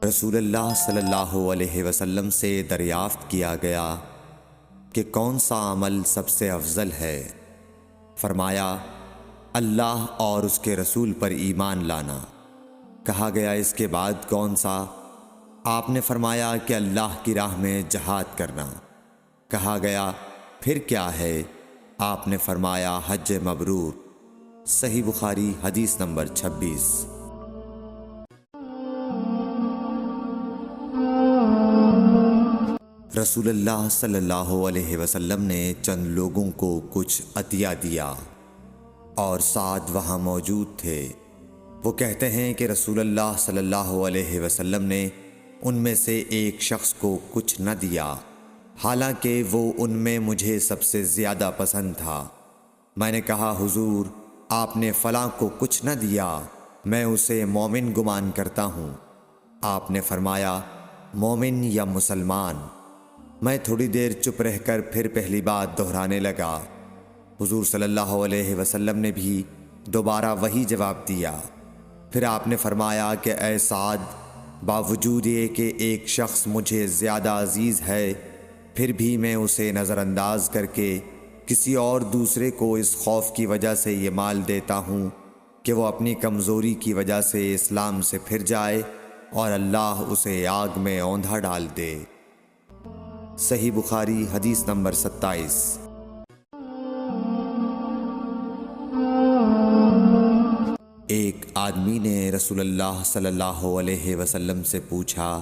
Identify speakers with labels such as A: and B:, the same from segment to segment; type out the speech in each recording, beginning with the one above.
A: رسول اللہ صلی اللہ علیہ وسلم سے دریافت کیا گیا کہ کون سا عمل سب سے افضل ہے؟ فرمایا اللہ اور اس کے رسول پر ایمان لانا۔ کہا گیا اس کے بعد کون سا؟ آپ نے فرمایا کہ اللہ کی راہ میں جہاد کرنا۔ کہا گیا پھر کیا ہے؟ آپ نے فرمایا حج مبرور۔ صحیح بخاری حدیث نمبر 26۔ رسول اللہ صلی اللہ علیہ وسلم نے چند لوگوں کو کچھ عطیہ دیا اور سعد وہاں موجود تھے۔ وہ کہتے ہیں کہ رسول اللہ صلی اللہ علیہ وسلم نے ان میں سے ایک شخص کو کچھ نہ دیا، حالانکہ وہ ان میں مجھے سب سے زیادہ پسند تھا۔ میں نے کہا حضور آپ نے فلاں کو کچھ نہ دیا، میں اسے مومن گمان کرتا ہوں۔ آپ نے فرمایا مومن یا مسلمان؟ میں تھوڑی دیر چپ رہ کر پھر پہلی بات دہرانے لگا۔ حضور صلی اللہ علیہ وسلم نے بھی دوبارہ وہی جواب دیا۔ پھر آپ نے فرمایا کہ اے سعد، باوجود یہ کہ ایک شخص مجھے زیادہ عزیز ہے، پھر بھی میں اسے نظر انداز کر کے کسی اور دوسرے کو اس خوف کی وجہ سے یہ مال دیتا ہوں کہ وہ اپنی کمزوری کی وجہ سے اسلام سے پھر جائے اور اللہ اسے آگ میں اوندھا ڈال دے۔ صحیح بخاری حدیث نمبر 27۔ ایک آدمی نے رسول اللہ صلی اللہ علیہ وسلم سے پوچھا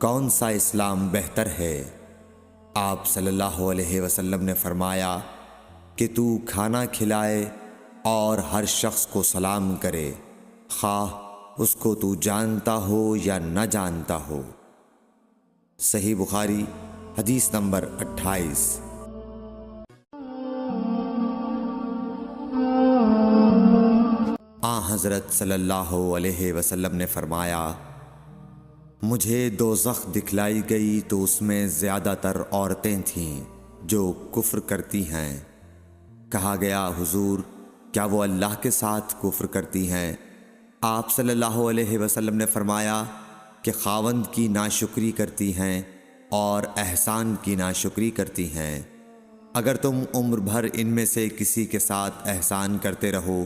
A: کون سا اسلام بہتر ہے؟ آپ صلی اللہ علیہ وسلم نے فرمایا کہ تو کھانا کھلائے اور ہر شخص کو سلام کرے، خواہ اس کو تو جانتا ہو یا نہ جانتا ہو۔ صحیح بخاری حدیث نمبر 28۔ حضرت صلی اللہ علیہ وسلم نے فرمایا مجھے دوزخ دکھلائی گئی تو اس میں زیادہ تر عورتیں تھیں جو کفر کرتی ہیں۔ کہا گیا حضور کیا وہ اللہ کے ساتھ کفر کرتی ہیں؟ آپ صلی اللہ علیہ وسلم نے فرمایا کہ خاوند کی ناشکری کرتی ہیں اور احسان کی ناشکری کرتی ہیں۔ اگر تم عمر بھر ان میں سے کسی کے ساتھ احسان کرتے رہو،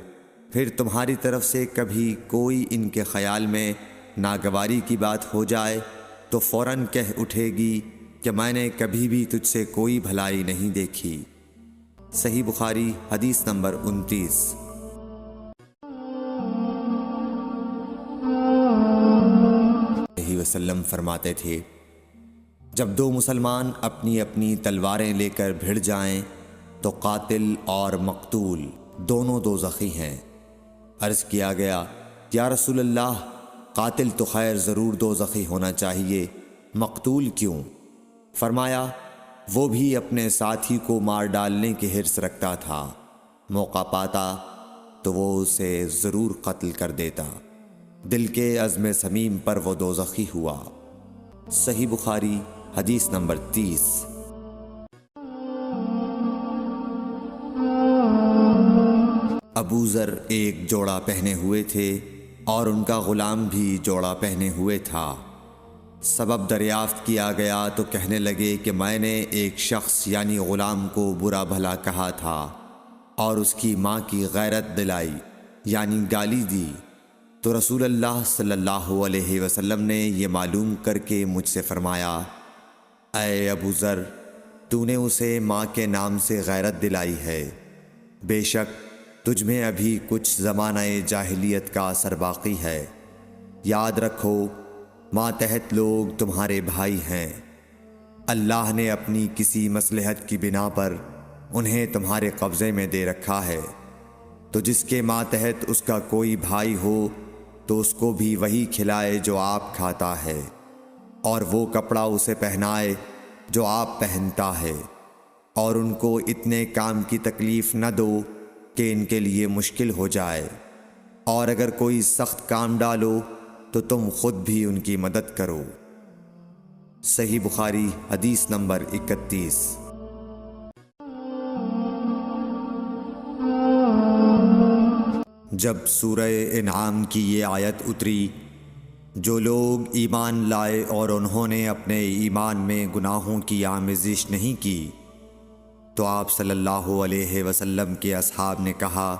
A: پھر تمہاری طرف سے کبھی کوئی ان کے خیال میں ناگواری کی بات ہو جائے تو فوراً کہہ اٹھے گی کہ میں نے کبھی بھی تجھ سے کوئی بھلائی نہیں دیکھی۔ صحیح بخاری حدیث نمبر 29۔ وسلم فرماتے تھے جب دو مسلمان اپنی اپنی تلواریں لے کر بھڑ جائیں تو قاتل اور مقتول دونوں دوزخی ہیں۔ عرض کیا گیا یا رسول اللہ قاتل تو خیر ضرور دوزخی ہونا چاہیے، مقتول کیوں؟ فرمایا وہ بھی اپنے ساتھی کو مار ڈالنے کی حرص رکھتا تھا، موقع پاتا تو وہ اسے ضرور قتل کر دیتا، دل کے عزم صمیم پر وہ دوزخی ہوا۔ صحیح بخاری حدیث نمبر 30۔ ابو ذر ایک جوڑا پہنے ہوئے تھے اور ان کا غلام بھی جوڑا پہنے ہوئے تھا۔ سبب دریافت کیا گیا تو کہنے لگے کہ میں نے ایک شخص یعنی غلام کو برا بھلا کہا تھا اور اس کی ماں کی غیرت دلائی یعنی گالی دی، تو رسول اللہ صلی اللہ علیہ وسلم نے یہ معلوم کر کے مجھ سے فرمایا اے ابو ذر تو نے اسے ماں کے نام سے غیرت دلائی ہے، بے شک تجھ میں ابھی کچھ زمانہ جاہلیت کا اثر باقی ہے، یاد رکھو ماتحت لوگ تمہارے بھائی ہیں، اللہ نے اپنی کسی مصلحت کی بنا پر انہیں تمہارے قبضے میں دے رکھا ہے، تو جس کے ماتحت اس کا کوئی بھائی ہو تو اس کو بھی وہی کھلائے جو آپ کھاتا ہے، اور وہ کپڑا اسے پہنائے جو آپ پہنتا ہے، اور ان کو اتنے کام کی تکلیف نہ دو کہ ان کے لیے مشکل ہو جائے، اور اگر کوئی سخت کام ڈالو تو تم خود بھی ان کی مدد کرو۔ صحیح بخاری حدیث نمبر 31۔ جب سورہ انعام کی یہ آیت اتری جو لوگ ایمان لائے اور انہوں نے اپنے ایمان میں گناہوں کی آمیزش نہیں کی، تو آپ صلی اللہ علیہ وسلم کے اصحاب نے کہا،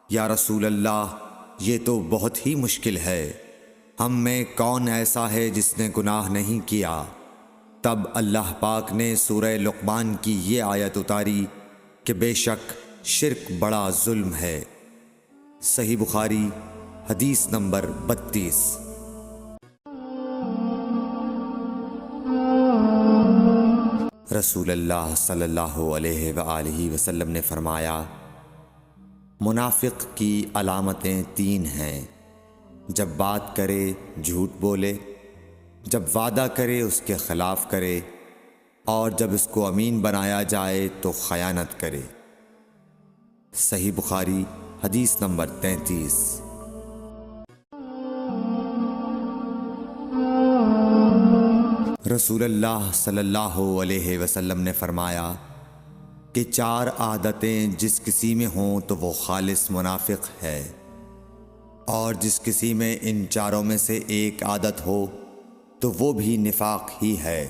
A: یا رسول اللہ، یہ تو بہت ہی مشکل ہے، ہم میں کون ایسا ہے جس نے گناہ نہیں کیا؟ تب اللہ پاک نے سورہ لقمان کی یہ آیت اتاری کہ بے شک شرک بڑا ظلم ہے۔ صحیح بخاری حدیث نمبر 32۔ رسول اللہ صلی اللہ علیہ وآلہ وسلم نے فرمایا، منافق کی علامتیں 3 ہیں: جب بات کرے جھوٹ بولے، جب وعدہ کرے اس کے خلاف کرے، اور جب اس کو امین بنایا جائے تو خیانت کرے۔ صحیح بخاری حدیث نمبر 33۔ رسول اللہ صلی اللہ علیہ وسلم نے فرمایا کہ 4 عادتیں جس کسی میں ہوں تو وہ خالص منافق ہے، اور جس کسی میں ان 4 میں سے ایک عادت ہو تو وہ بھی نفاق ہی ہے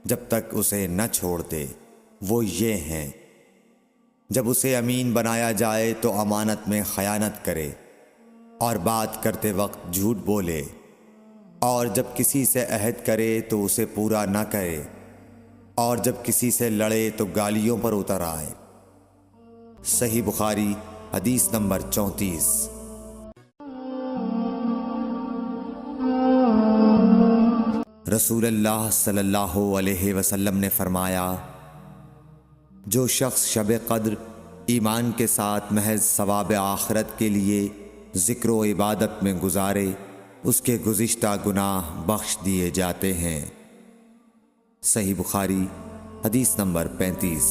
A: جب تک اسے نہ چھوڑ دے۔ وہ یہ ہیں: جب اسے امین بنایا جائے تو امانت میں خیانت کرے، اور بات کرتے وقت جھوٹ بولے، اور جب کسی سے عہد کرے تو اسے پورا نہ کرے، اور جب کسی سے لڑے تو گالیوں پر اتر آئے۔ صحیح بخاری حدیث نمبر 34۔ رسول اللہ صلی اللہ علیہ وسلم نے فرمایا، جو شخص شب قدر ایمان کے ساتھ محض ثواب آخرت کے لیے ذکر و عبادت میں گزارے، اس کے گزشتہ گناہ بخش دیے جاتے ہیں۔ صحیح بخاری حدیث نمبر 35۔